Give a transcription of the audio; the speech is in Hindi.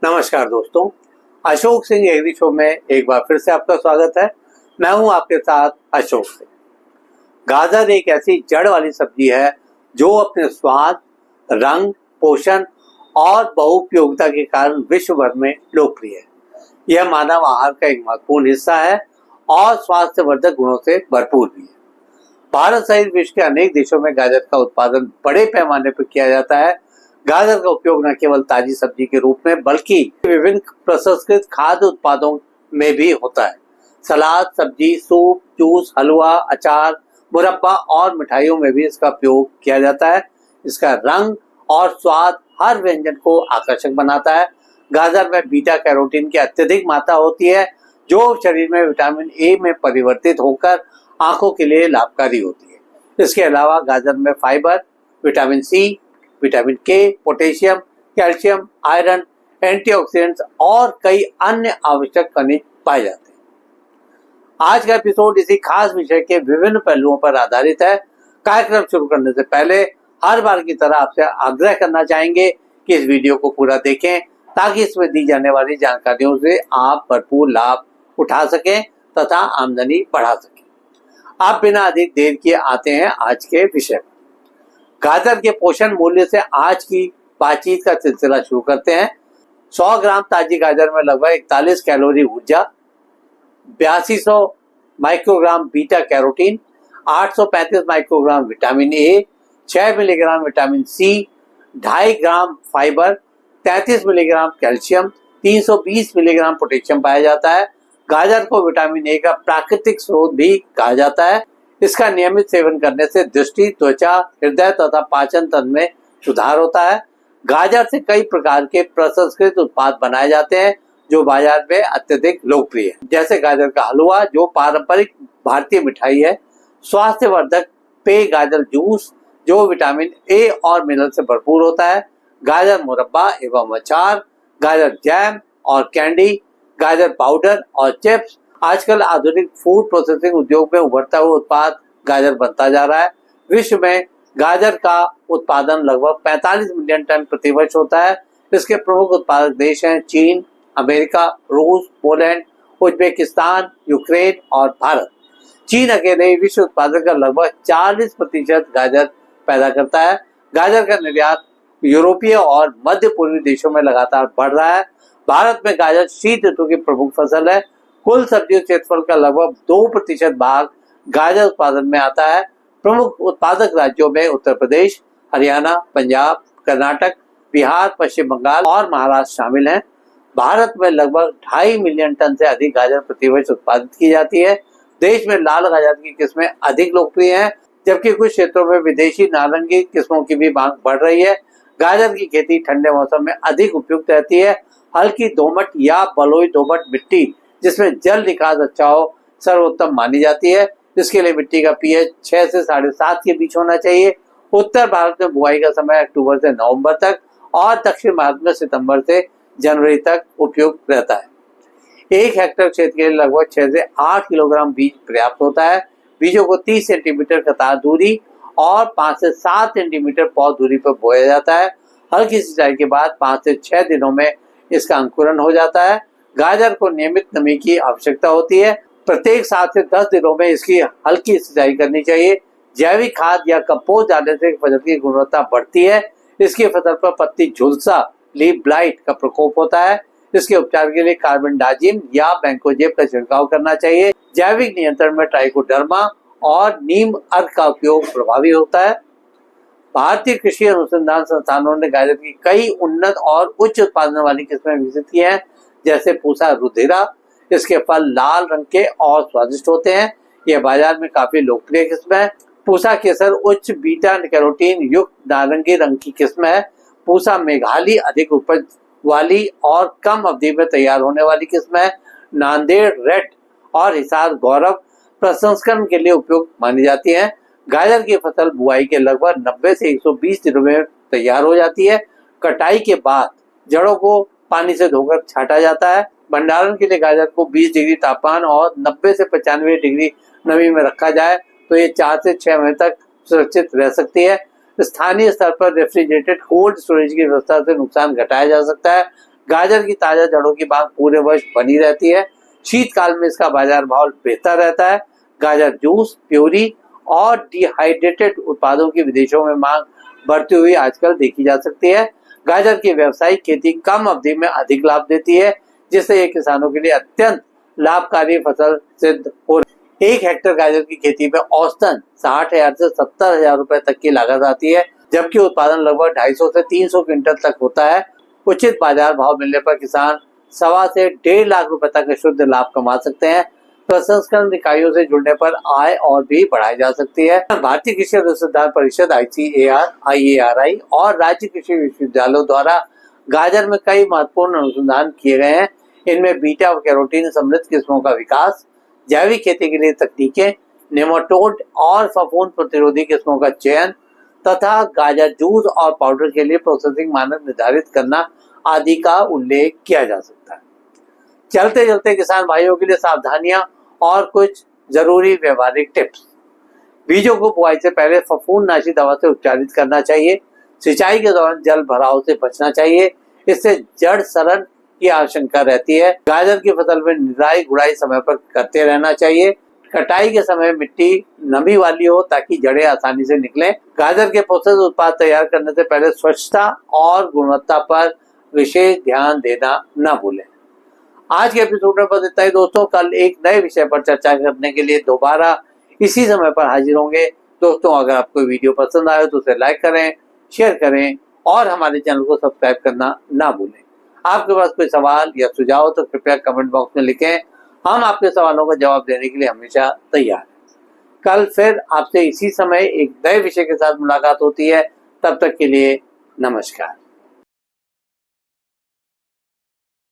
नमस्कार दोस्तों, अशोक सिंह एग्री शो में एक बार फिर से आपका स्वागत है। मैं हूं आपके साथ अशोक सिंह। गाजर एक ऐसी जड़ वाली सब्जी है जो अपने स्वाद, रंग, पोषण और बहुउपयोगिता के कारण विश्व भर में लोकप्रिय है। यह मानव आहार का एक महत्वपूर्ण हिस्सा है और स्वास्थ्यवर्धक गुणों से भरपूर भी है। भारत सहित विश्व के अनेक देशों में गाजर का उत्पादन बड़े पैमाने पर किया जाता है। गाजर का उपयोग न केवल ताजी सब्जी के रूप में बल्कि विभिन्न प्रसंस्कृत खाद्य उत्पादों में भी होता है। सलाद, सब्जी, सूप, जूस, हलवा, अचार, मुरब्बा और मिठाइयों में भी इसका उपयोग किया जाता है। इसका रंग और स्वाद हर व्यंजन को आकर्षक बनाता है। गाजर में बीटा कैरोटीन की अत्यधिक मात्रा होती है जो शरीर में विटामिन ए में परिवर्तित होकर आंखों के लिए लाभकारी होती है। इसके अलावा गाजर में फाइबर, विटामिन सी, विटामिन के, पोटेशियम, कैल्शियम, आयरन, एंटीऑक्सीडेंट्स और कई अन्य आवश्यक खनिज पाए जाते हैं। आज का एपिसोड इसी खास विषय के विभिन्न पहलुओं पर आधारित है। कार्यक्रम शुरू करने से पहले हर बार की तरह आपसे आग्रह करना चाहेंगे कि इस वीडियो को पूरा देखें ताकि इसमें दी जाने वाली जानकारियों से आप भरपूर लाभ उठा सकें तथा आमदनी बढ़ा सकें। आप बिना अधिक देर किए आते हैं आज के विषय पर। गाजर के पोषण मूल्य से आज की बातचीत का सिलसिला शुरू करते हैं। 100 ग्राम ताजी गाजर में लगभग 41 कैलोरी ऊर्जा, 8200 microgram beta carotene, 835 microgram vitamin A, 6 milligram vitamin C, 2.5 gram fibre, 33 milligram calcium, 320 milligram potassium पाया जाता है। गाजर को विटामिन ए का प्राकृतिक स्रोत भी कहा जाता है। इसका नियमित सेवन करने से दृष्टि, त्वचा, हृदय तथा पाचन तंत्र में सुधार होता है। गाजर से कई प्रकार के प्रसंस्कृत उत्पाद बनाए जाते हैं जो बाजार में अत्यधिक लोकप्रिय है, जैसे गाजर का हलवा जो पारंपरिक भारतीय मिठाई है, स्वास्थ्यवर्धक पेय गाजर जूस जो विटामिन ए और मिनरल से भरपूर होता है, गाजर मुरब्बा एवं अचार, गाजर जैम और कैंडी, गाजर पाउडर और चिप्स। आजकल आधुनिक फूड प्रोसेसिंग उद्योग में उभरता हुआ उत्पाद गाजर बनता जा रहा है। विश्व में गाजर का उत्पादन लगभग 45 मिलियन टन प्रतिवर्ष होता है। इसके प्रमुख उत्पादक देश हैं चीन, अमेरिका, रूस, पोलैंड, उज्बेकिस्तान, यूक्रेन और भारत। चीन अकेले विश्व उत्पादन का लगभग 40% गाजर पैदा करता है। गाजर का निर्यात यूरोपीय और मध्य पूर्वी देशों में लगातार बढ़ रहा है। भारत में गाजर शीत ऋतु की प्रमुख फसल है। कुल सब्जी क्षेत्रफल का लगभग 2% भाग गाजर उत्पादन में आता है। प्रमुख उत्पादक राज्यों में उत्तर प्रदेश, हरियाणा, पंजाब, कर्नाटक, बिहार, पश्चिम बंगाल और महाराष्ट्र शामिल हैं। भारत में लगभग 2.5 मिलियन टन से अधिक गाजर प्रतिवर्ष उत्पादित की जाती है। देश में लाल गाजर की किस्में अधिक लोकप्रिय हैं, जबकि कुछ क्षेत्रों में विदेशी नारंगी किस्मों की भी मांग बढ़ रही है। गाजर की खेती ठंडे मौसम में अधिक उपयुक्त रहती है। हल्की दोमट या बलुई दोमट मिट्टी जिसमें जल निकास अच्छा हो सर्वोत्तम मानी जाती है। इसके लिए मिट्टी का पीएच 6 से 7.5 के बीच होना चाहिए। उत्तर भारत में बुआई का समय अक्टूबर से नवंबर तक और दक्षिण भारत में सितंबर से जनवरी तक उपयुक्त रहता है। 1 हेक्टेयर क्षेत्र के लिए लगभग 6 से 8 किलोग्राम बीज पर्याप्त होता है। बीजों को 30 सेंटीमीटर कतार दूरी और 5 से 7 सेंटीमीटर पौध दूरी पर बोया जाता है। हल्की सिंचाई के बाद 5 से 6 दिनों में इसका अंकुरण हो जाता है। गाजर को नियमित नमी की आवश्यकता होती है। प्रत्येक 7 से 10 दिनों में इसकी हल्की सिंचाई करनी चाहिए। जैविक खाद या कंपोस्ट डालने से फसल की गुणवत्ता बढ़ती है। इसकी फसल पर पत्ती झुलसा, लीफ ब्लाइट का प्रकोप होता है। इसके उपचार के लिए कार्बेंडाजिम या बैंकोजेब का छिड़काव करना चाहिए। जैविक नियंत्रण में ट्राइकोडर्मा और नीम अर्क का उपयोग प्रभावी होता है। भारतीय कृषि अनुसंधान संस्थानों ने गाजर की कई उन्नत और उच्च उत्पादन वाली किस्में विकसित की हैं, जैसे पूसा रुधिरा। इसके फल लाल रंग के और स्वादिष्ट होते हैं। यह बाजार में काफी लोकप्रिय किस्म है। पूसा केसर उच्च बीटा कैरोटीन युक्त नारंगी रंग की किस्म है। पूसा मेघाली अधिक उपज वाली और कम अवधि में तैयार होने वाली किस्म है। नांदेड़ रेड और हिसार गौरव प्रसंस्करण के लिए उपयुक्त मानी जाती है। गाजर की फसल बुआई के लगभग 90 से 120 दिनों में तैयार हो जाती है। कटाई के बाद जड़ों को पानी से धोकर छांटा जाता है। भंडारण के लिए गाजर को 20 डिग्री तापमान और 90 से 95 डिग्री नमी में रखा जाए तो ये 4 से 6 महीने तक सुरक्षित रह सकती है। स्थानीय स्तर पर रेफ्रिजरेटेड कोल्ड स्टोरेज की व्यवस्था से नुकसान घटाया जा सकता है। गाजर की ताजा जड़ों की मांग पूरे वर्ष बनी रहती है। शीतकाल में इसका बाजार भाव बेहतर रहता है। गाजर जूस, प्यूरी और डिहाइड्रेटेड उत्पादों की विदेशों में मांग बढ़ती हुई आजकल देखी जा सकती है। गाजर की व्यावसायिक खेती कम अवधि में अधिक लाभ देती है, जिससे ये किसानों के लिए अत्यंत लाभकारी फसल सिद्ध हो रही है। 1 हेक्टेयर गाजर की खेती में औसतन 60,000 से 70,000 रुपए तक की लागत आती है, जबकि उत्पादन लगभग 250 से 300 क्विंटल तक होता है। उचित बाजार भाव मिलने पर किसान 1.25 से 1.5 लाख रुपए तक के शुद्ध लाभ कमा सकते हैं। प्रसंस्करण इकाइयों से जुड़ने पर आय और भी बढ़ाई जा सकती है। भारतीय कृषि अनुसंधान परिषद ICAR, IARI और राज्य कृषि विश्वविद्यालयों द्वारा गाजर में कई महत्वपूर्ण अनुसंधान किए गए हैं। इनमें बीटा और कैरोटीन समृद्ध किस्मों का विकास, जैविक खेती के लिए तकनीकें, नेमाटोड और फफूंद प्रतिरोधी किस्मों का चयन तथा गाजर जूस और पाउडर के लिए प्रोसेसिंग मानक निर्धारित करना आदि का उल्लेख किया जा सकता है। चलते चलते किसान भाइयों के लिए सावधानियां और कुछ जरूरी व्यवहारिक टिप्स। बीजों को बुआई से पहले फफूंदनाशी दवा से उपचारित करना चाहिए। सिंचाई के दौरान जल भराव से बचना चाहिए, इससे जड़ सड़न की आशंका रहती है। गाजर की फसल में निराई गुड़ाई समय पर करते रहना चाहिए। कटाई के समय मिट्टी नमी वाली हो ताकि जड़ें आसानी से निकलें। गाजर के प्रोसेस उत्पाद तैयार करने से पहले स्वच्छता और गुणवत्ता पर विशेष ध्यान देना न भूलें। आज के एपिसोड में बस इतना ही दोस्तों। कल एक नए विषय पर चर्चा करने के लिए दोबारा इसी समय पर हाजिर होंगे। दोस्तों, अगर आपको वीडियो पसंद आए तो उसे लाइक करें, शेयर करें और हमारे चैनल को सब्सक्राइब करना ना भूलें। आपके पास कोई सवाल या सुझाव तो कृपया कमेंट बॉक्स में लिखें। हम आपके सवालों का जवाब देने के लिए हमेशा तैयार हैं। कल फिर आपसे इसी समय एक नए विषय के साथ मुलाकात होती है। तब तक के लिए नमस्कार।